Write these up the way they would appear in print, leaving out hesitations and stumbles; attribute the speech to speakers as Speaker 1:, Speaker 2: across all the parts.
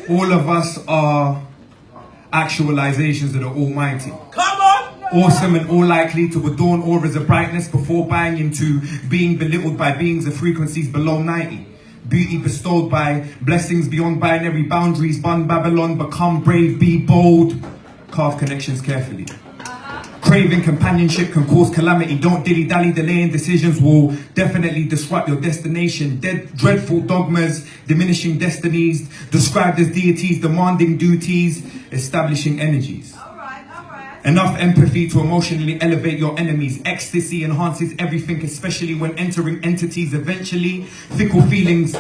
Speaker 1: All of us are actualizations of the Almighty.
Speaker 2: Come on!
Speaker 1: Awesome and all likely to adorn auras of brightness before buying into being belittled by beings of frequencies below 90. Beauty bestowed by blessings beyond binary boundaries. Bun Babylon, become brave, be bold. Carve connections carefully. Craving companionship can cause calamity. Don't dilly-dally, delaying decisions will definitely disrupt your destination. Dreadful dogmas, diminishing destinies, described as deities, demanding duties, establishing energies. Enough empathy to emotionally elevate your enemies. Ecstasy enhances everything, especially when entering entities eventually. Fickle feelings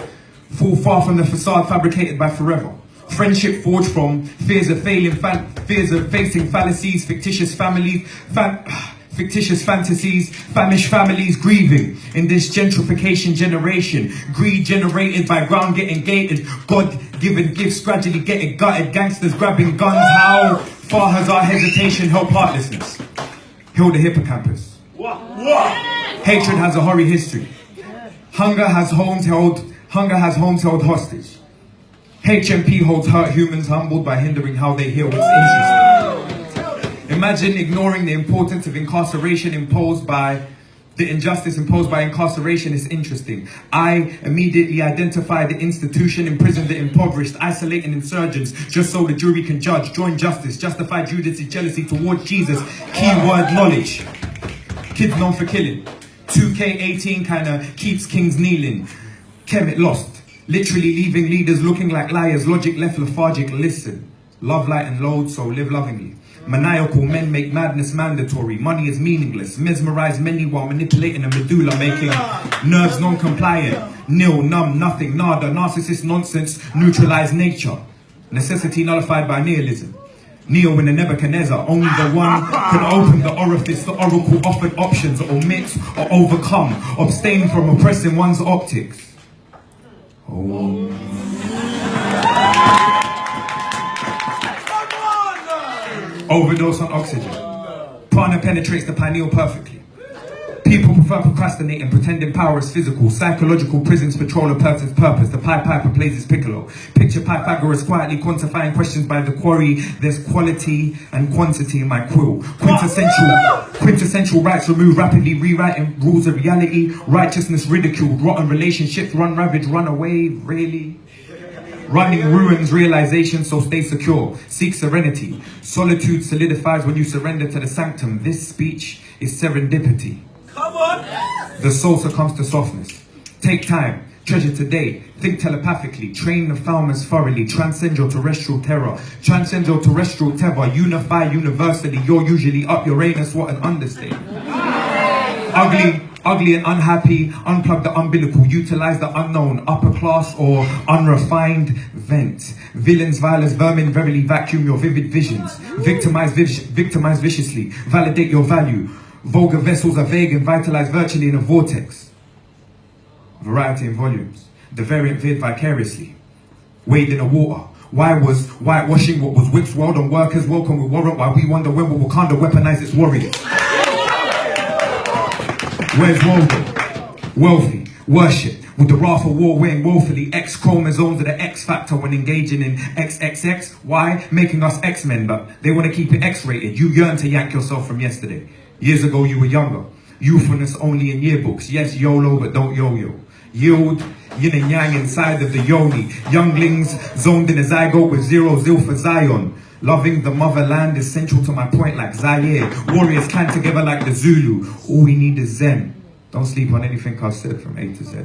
Speaker 1: fall far from the facade fabricated by forever. Friendship forged from fears of failing, fears of facing fallacies, fictitious families, fictitious fantasies, famished families grieving in this gentrification generation. Greed generated by ground getting gated, God-given gifts gradually getting gutted, gangsters grabbing guns. How far has our hesitation helped heartlessness? Heal the hippocampus. Hatred has a hoary history. Hunger has homes held hostage. HMP holds hurt humans humbled by hindering how they heal. It's interesting. Imagine ignoring the importance of incarceration imposed by the injustice imposed by incarceration is interesting. I immediately identify the institution, imprison the impoverished, isolating insurgents just so the jury can judge, join justice, justify Judas' jealousy towards Jesus. Keyword knowledge. Kids known for killing. 2K18 kinda keeps kings kneeling. Kemet lost. Literally leaving leaders looking like liars, logic left lethargic. Listen, love, light and load, so live lovingly. Maniacal men make madness mandatory. Money is meaningless. Mesmerize many while manipulating a medulla, making nerves non-compliant. Nil, numb, nothing, nada. Narcissist nonsense, neutralize nature. Necessity nullified by nihilism. Neo in the Nebuchadnezzar, only the one can open the orifice. The oracle offered options, omit or overcome. Abstain from oppressing one's optics. Oh. Overdose on oxygen. Prana penetrates the pineal perfectly. People prefer procrastinating, pretending power is physical. Psychological prisons patrol a person's purpose. The Pied Piper plays his piccolo. Picture Pythagoras quietly quantifying questions by the quarry. There's quality and quantity in my quill. Quintessential rights removed, rapidly rewriting rules of reality. Righteousness ridiculed, rotten relationships run ravaged, run away, really? Running ruins realization, so stay secure. Seek serenity. Solitude solidifies when you surrender to the sanctum. This speech is serendipity.
Speaker 2: Come on!
Speaker 1: The soul succumbs to softness. Take time. Treasure today. Think telepathically. Train the farmers thoroughly. Transcend your terrestrial terror. Transcend your terrestrial terror. Unify universally. You're usually up Uranus. What an understatement. Ugly and unhappy. Unplug the umbilical. Utilize the unknown. Upper class or unrefined. Vent. Villains, violence, vermin. Verily vacuum your vivid visions. Victimize viciously. Validate your value. Vulgar vessels are vague and vitalized virtually in a vortex. Variety in volumes. The variant veered vicariously. Wade in the water. Why was whitewashing what was Whip's world on workers welcome with warrant while we wonder when will Wakanda weaponize its warriors? Where's Waldo? Wealthy. Worship. With the wrath of war weighing woefully. X chromosomes are the X factor when engaging in XXX. Why? Making us X-Men, but they want to keep it X-rated. You yearn to yank yourself from yesterday. Years ago you were younger. Youthfulness only in yearbooks. Yes, YOLO, but don't yo-yo. Yield, yin and yang inside of the yoni. Younglings zoned in a zygote with zero zeal for Zion. Loving the motherland is central to my point like Zaire. Warriors clan together like the Zulu. All we need is Zen. Don't sleep on anything I've said from A to Z.